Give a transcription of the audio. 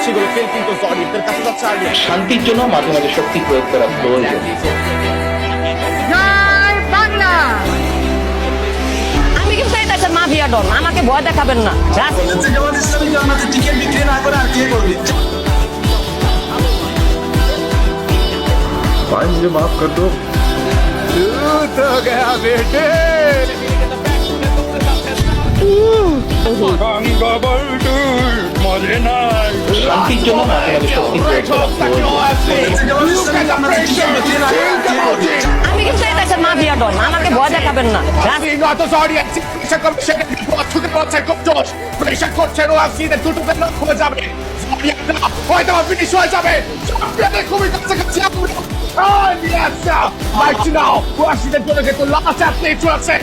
সেগুলো ফেল কিন্তু জর্নিদের কাছে যাচ্ছে আর শান্তির জন্য মাঝে মাঝে শক্তি প্রয়োগ করা প্রয়োজন। জয় বাংলা। আমি কিন্তু এই দেশের মাফিয়া ডন, আমাকে ভয় দেখাবেন না। भाई मुझे माफ कर दो। तो गया बेटे শান্তির জন্য মাঝে মাঝে শক্তি প্রয়োগ করা প্রয়োজন। আমি কিন্তু এই দেশের মাফিয়া ডন, আমাকে ভয় দেখাবেন না। Not as audience, pressure commission report to the outside of Josh. Pressure coach and OFC the two to the north was up. Why the finish was up? Oh, yes, sir. Right now, Washington going to get the last athlete to say.